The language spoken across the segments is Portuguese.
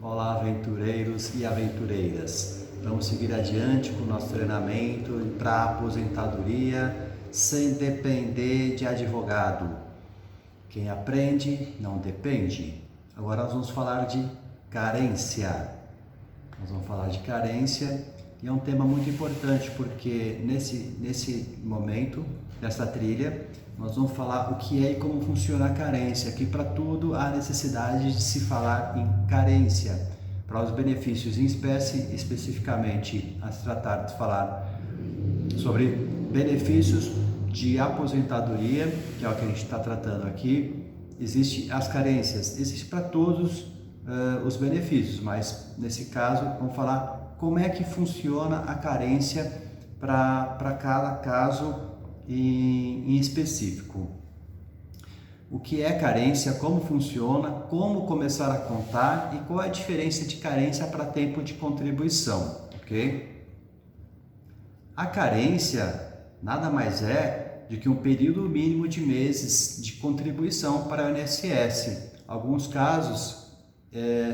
Olá, aventureiros e aventureiras. Vamos seguir adiante com o nosso treinamento para aposentadoria sem depender de advogado. Quem aprende não depende. Agora nós vamos falar de carência. E é um tema muito importante porque nesse momento, nessa trilha, nós vamos falar o que é e como funciona a carência. Aqui para tudo há necessidade de se falar em carência. Para os benefícios em espécie, especificamente a se tratar de falar sobre benefícios de aposentadoria, que é o que a gente está tratando aqui. Existem as carências, existe para todos os benefícios, mas nesse caso vamos falar como é que funciona a carência para cada caso em específico. O que é carência, como funciona, como começar a contar e qual é a diferença de carência para tempo de contribuição, ok? A carência nada mais é do que um período mínimo de meses de contribuição para o INSS. Alguns casos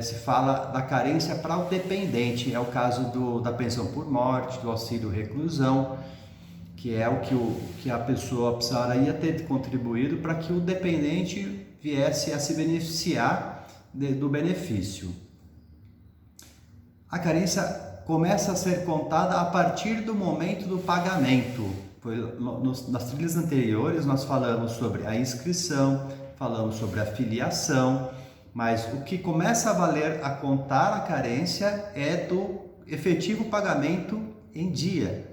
se fala da carência para o dependente, é o caso da pensão por morte, do auxílio reclusão, que é o que a pessoa precisaria ter contribuído para que o dependente viesse a se beneficiar do benefício. A carência começa a ser contada a partir do momento do pagamento. Nas trilhas anteriores nós falamos sobre a inscrição, falamos sobre a filiação, mas o que começa a valer a contar a carência é do efetivo pagamento em dia,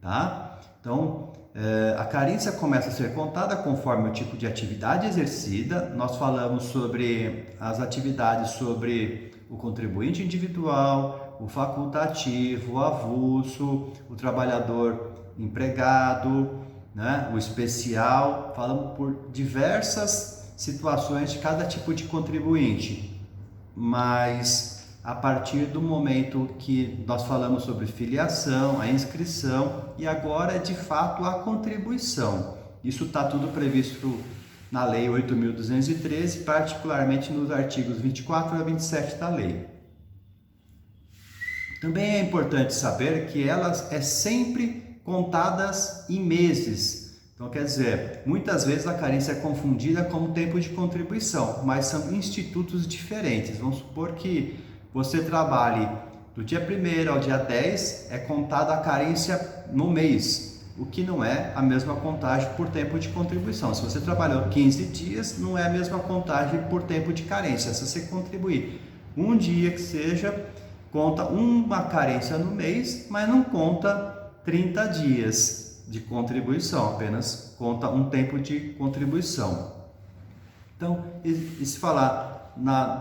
tá? Então, a carência começa a ser contada conforme o tipo de atividade exercida. Nós falamos sobre as atividades, sobre o contribuinte individual, o facultativo, o avulso, o trabalhador empregado, né? O especial. Falamos por diversas situações de cada tipo de contribuinte, mas a partir do momento que nós falamos sobre filiação, a inscrição e agora de fato a contribuição. Isso está tudo previsto na Lei 8.213, particularmente nos artigos 24 a 27 da lei. Também é importante saber que elas sempre contadas em meses. Então, quer dizer, muitas vezes a carência é confundida com o tempo de contribuição, mas são institutos diferentes. Vamos supor que você trabalhe do dia 1º ao dia 10, é contada a carência no mês, o que não é a mesma contagem por tempo de contribuição. Se você trabalhou 15 dias, não é a mesma contagem por tempo de carência. Se você contribuir um dia que seja, conta uma carência no mês, mas não conta 30 dias de contribuição, apenas conta um tempo de contribuição. Então, e se falar...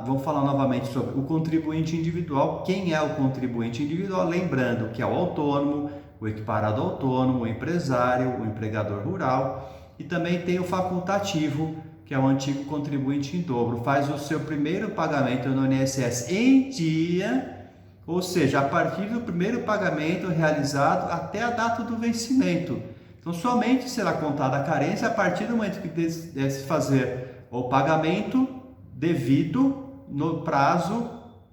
vamos falar novamente sobre o contribuinte individual. Quem é o contribuinte individual? Lembrando que é o autônomo, o equiparado autônomo, o empresário, o empregador rural, e também tem o facultativo, que é o antigo contribuinte em dobro. Faz o seu primeiro pagamento no INSS em dia, ou seja, a partir do primeiro pagamento realizado até a data do vencimento. Então, somente será contada a carência a partir do momento que deve fazer o pagamento devido no prazo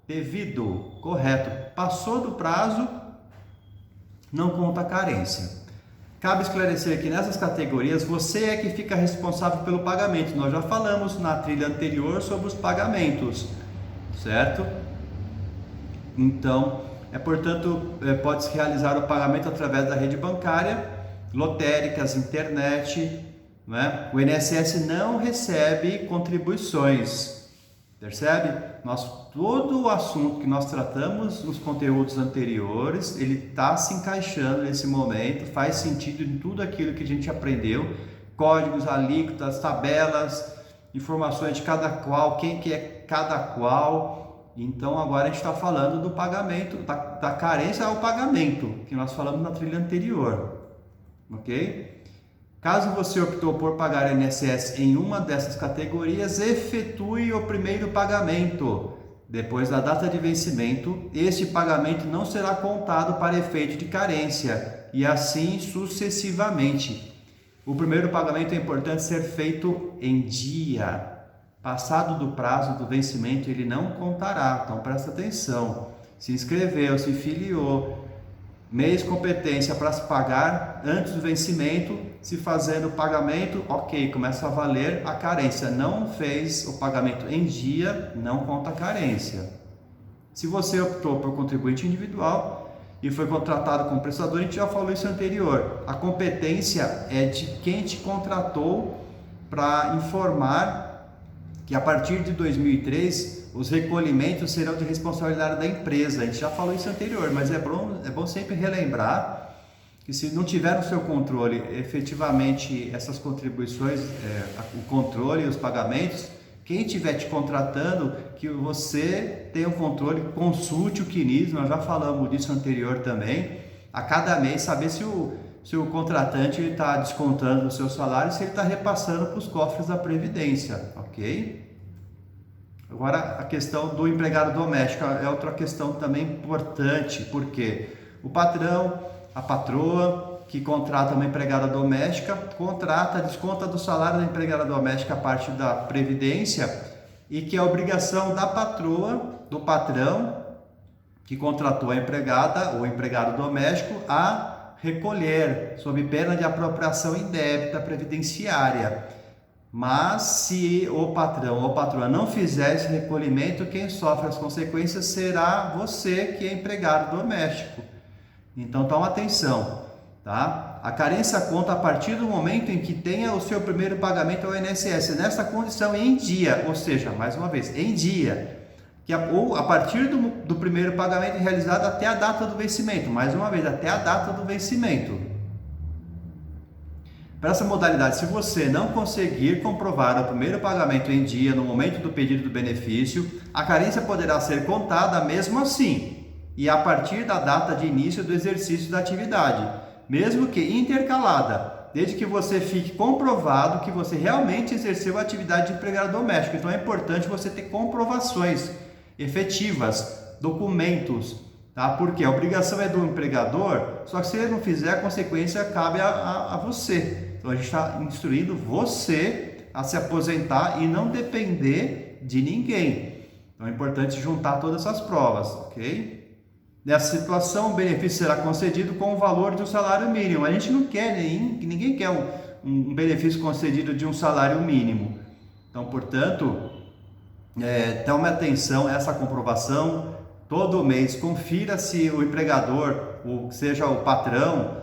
devido, correto. Passou do prazo, não conta a carência. Cabe esclarecer que nessas categorias você é que fica responsável pelo pagamento. Nós já falamos na trilha anterior sobre os pagamentos, certo? Então, portanto, pode-se realizar o pagamento através da rede bancária, lotéricas, internet, né? O INSS não recebe contribuições, percebe? Todo o assunto que nós tratamos nos conteúdos anteriores, ele está se encaixando nesse momento, faz sentido em tudo aquilo que a gente aprendeu, códigos, alíquotas, tabelas, informações de cada qual, quem que é cada qual. Então agora a gente está falando do pagamento, da carência ao pagamento, que nós falamos na trilha anterior, ok? Caso você optou por pagar INSS em uma dessas categorias, efetue o primeiro pagamento. Depois da data de vencimento, este pagamento não será contado para efeito de carência, e assim sucessivamente. O primeiro pagamento é importante ser feito em dia, Passado do prazo do vencimento, ele não contará. Então presta atenção. Se inscreveu, se filiou, mês competência para se pagar antes do vencimento, se fazendo o pagamento, ok, começa a valer a carência. Não fez o pagamento em dia, não conta a carência. Se você optou por contribuinte individual e foi contratado como prestador, a gente já falou isso anterior. A competência é de quem te contratou para informar que a partir de 2003 os recolhimentos serão de responsabilidade da empresa. A gente já falou isso anterior, mas é bom sempre relembrar que se não tiver no seu controle efetivamente essas contribuições, o controle e os pagamentos, quem estiver te contratando, que você tenha o controle, consulte o CNIS, nós já falamos disso anterior também, a cada mês saber se o contratante está descontando o seu salário, se ele está repassando para os cofres da Previdência, ok? Agora, a questão do empregado doméstico é outra questão também importante, porque o patrão, a patroa que contrata uma empregada doméstica, desconta do salário da empregada doméstica a parte da Previdência, e que é obrigação da patroa, do patrão que contratou a empregada ou empregado doméstico a recolher, sob pena de apropriação indébita previdenciária. Mas se o patrão ou a patroa não fizer esse recolhimento, quem sofre as consequências será você, que é empregado doméstico. Então toma atenção, tá? A carência conta a partir do momento em que tenha o seu primeiro pagamento ao INSS, nessa condição em dia, ou seja, mais uma vez, em dia, ou a partir do primeiro pagamento realizado até a data do vencimento, mais uma vez, até a data do vencimento. Para essa modalidade, se você não conseguir comprovar o primeiro pagamento em dia no momento do pedido do benefício, a carência poderá ser contada mesmo assim e a partir da data de início do exercício da atividade, mesmo que intercalada, desde que você fique comprovado que você realmente exerceu a atividade de empregado doméstico. Então é importante você ter comprovações efetivas, documentos, tá? Porque a obrigação é do empregador, só que se ele não fizer, a consequência cabe a você. Então a gente está instruindo você a se aposentar e não depender de ninguém. Então é importante juntar todas essas provas, ok? Nessa situação, o benefício será concedido com o valor de um salário mínimo. A gente não quer, ninguém quer um benefício concedido de um salário mínimo. Então, portanto, tome atenção a essa comprovação. Todo mês, confira se o empregador, ou seja o patrão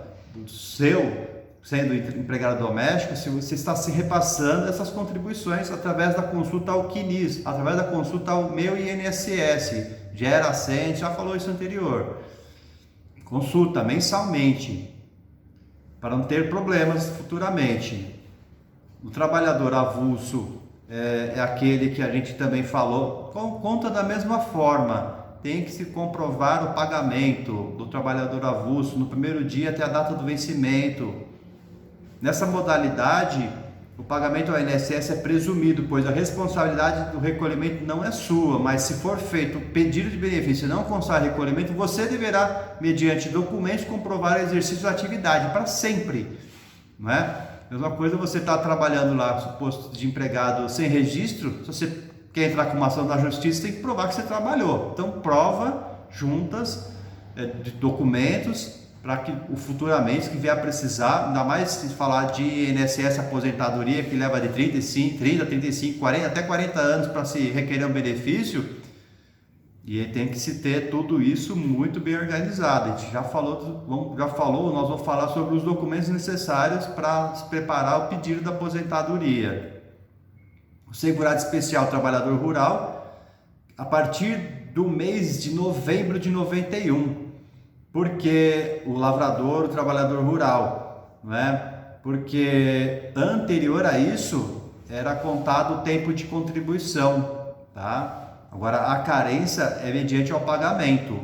sendo empregado doméstico, se você está se repassando essas contribuições através da consulta ao CNIS, através da consulta ao meu INSS, Gera Sente, já falou isso anterior. Consulta mensalmente, para não ter problemas futuramente. O trabalhador avulso é aquele que a gente também falou, conta da mesma forma. Tem que se comprovar o pagamento do trabalhador avulso no primeiro dia até a data do vencimento. Nessa modalidade, o pagamento ao INSS é presumido, pois a responsabilidade do recolhimento não é sua, mas se for feito o pedido de benefício e não constar recolhimento, você deverá, mediante documentos, comprovar o exercício da atividade para sempre, não é? Mesma coisa, você está trabalhando lá, suposto de empregado sem registro, se você quer entrar com uma ação da justiça, tem que provar que você trabalhou. Então, prova juntas de documentos para que futuramente, que vier a precisar, ainda mais se falar de INSS aposentadoria, que leva de 30, 35, 40, até 40 anos para se requerer um benefício, e tem que se ter tudo isso muito bem organizado. A gente já falou, nós vamos falar sobre os documentos necessários para se preparar o pedido da aposentadoria. O segurado especial trabalhador rural, a partir do mês de novembro de 91, porque o lavrador, o trabalhador rural, não é? Porque anterior a isso era contado o tempo de contribuição, tá? Agora a carência é mediante ao pagamento.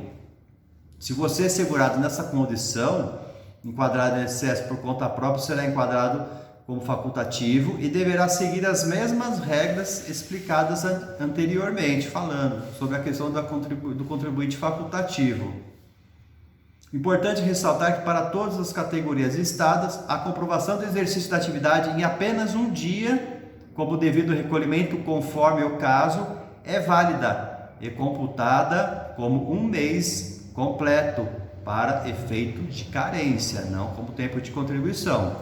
Se você é segurado nessa condição, enquadrado no INSS por conta própria, será enquadrado como facultativo e deverá seguir as mesmas regras explicadas anteriormente, falando sobre a questão do contribuinte facultativo. Importante ressaltar que para todas as categorias listadas, a comprovação do exercício da atividade em apenas um dia como devido recolhimento conforme o caso, é válida e computada como um mês completo para efeito de carência, não como tempo de contribuição.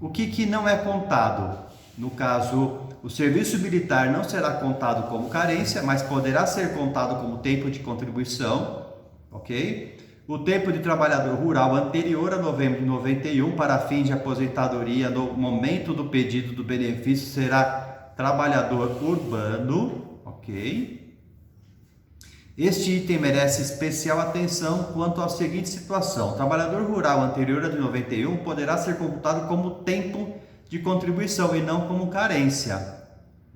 O que não é contado? No caso, o serviço militar não será contado como carência, mas poderá ser contado como tempo de contribuição, ok? O tempo de trabalhador rural anterior a novembro de 91 para fins de aposentadoria no momento do pedido do benefício será trabalhador urbano, ok? Este item merece especial atenção quanto à seguinte situação: o trabalhador rural anterior a de 91 poderá ser computado como tempo de contribuição e não como carência.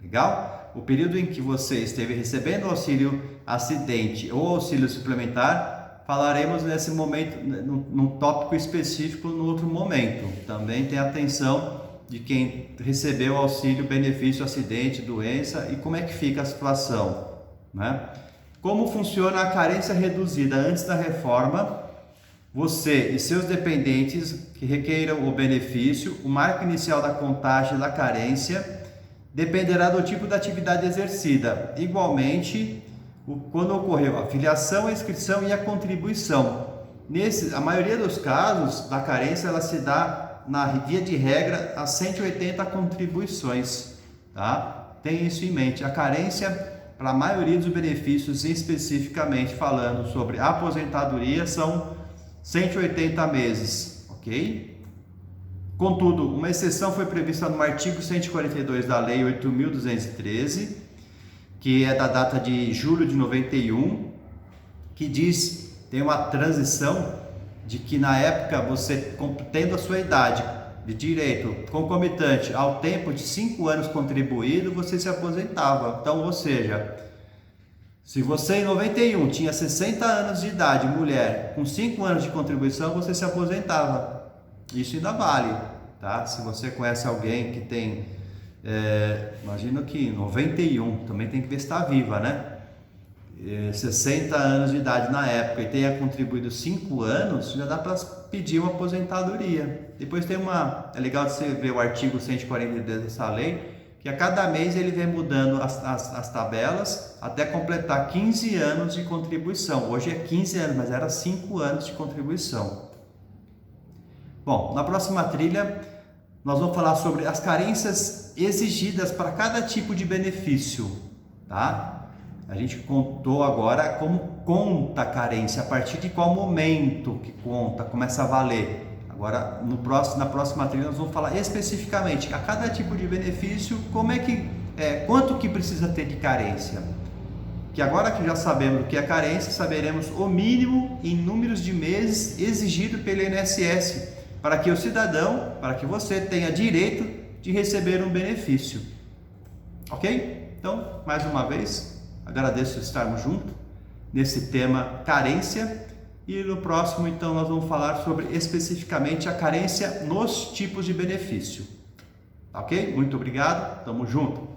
Legal? O período em que você esteve recebendo auxílio acidente ou auxílio suplementar, falaremos nesse momento, num tópico específico no outro momento. Também tem atenção de quem recebeu auxílio, benefício, acidente, doença e como é que fica a situação, né? Como funciona a carência reduzida antes da reforma? Você e seus dependentes que requeiram o benefício, o marco inicial da contagem da carência dependerá do tipo da atividade exercida. Igualmente, quando ocorreu a filiação, a inscrição e a contribuição. A maioria dos casos da carência, ela se dá, na via de regra, a 180 contribuições, tá? Tem isso em mente. A carência, para a maioria dos benefícios, especificamente falando sobre aposentadoria, são 180 meses, ok? Contudo, uma exceção foi prevista no artigo 142 da Lei 8.213, que é da data de julho de 91, que diz, tem uma transição de que na época você, tendo a sua idade de direito concomitante ao tempo de 5 anos contribuído, você se aposentava. Então, ou seja, se você em 91 tinha 60 anos de idade, mulher, com 5 anos de contribuição, você se aposentava. Isso ainda vale, tá? Se você conhece alguém que tem, imagino que 91, também tem que ver se está viva, né? 60 anos de idade na época e tenha contribuído 5 anos, já dá para pedir uma aposentadoria. Depois é legal de você ver o artigo 142 dessa lei, que a cada mês ele vem mudando as tabelas até completar 15 anos de contribuição. Hoje é 15 anos, mas era 5 anos de contribuição. Bom, na próxima trilha nós vamos falar sobre as carências exigidas para cada tipo de benefício, tá? A gente contou agora como conta a carência, a partir de qual momento que conta, começa a valer. Agora, na próxima trilha, nós vamos falar especificamente a cada tipo de benefício, quanto que precisa ter de carência. Que agora que já sabemos o que é carência, saberemos o mínimo em números de meses exigido pelo INSS, para que o cidadão, para que você tenha direito de receber um benefício. Ok? Então, mais uma vez, agradeço estarmos juntos nesse tema carência, e no próximo então nós vamos falar sobre especificamente a carência nos tipos de benefício. Ok? Muito obrigado, tamo junto!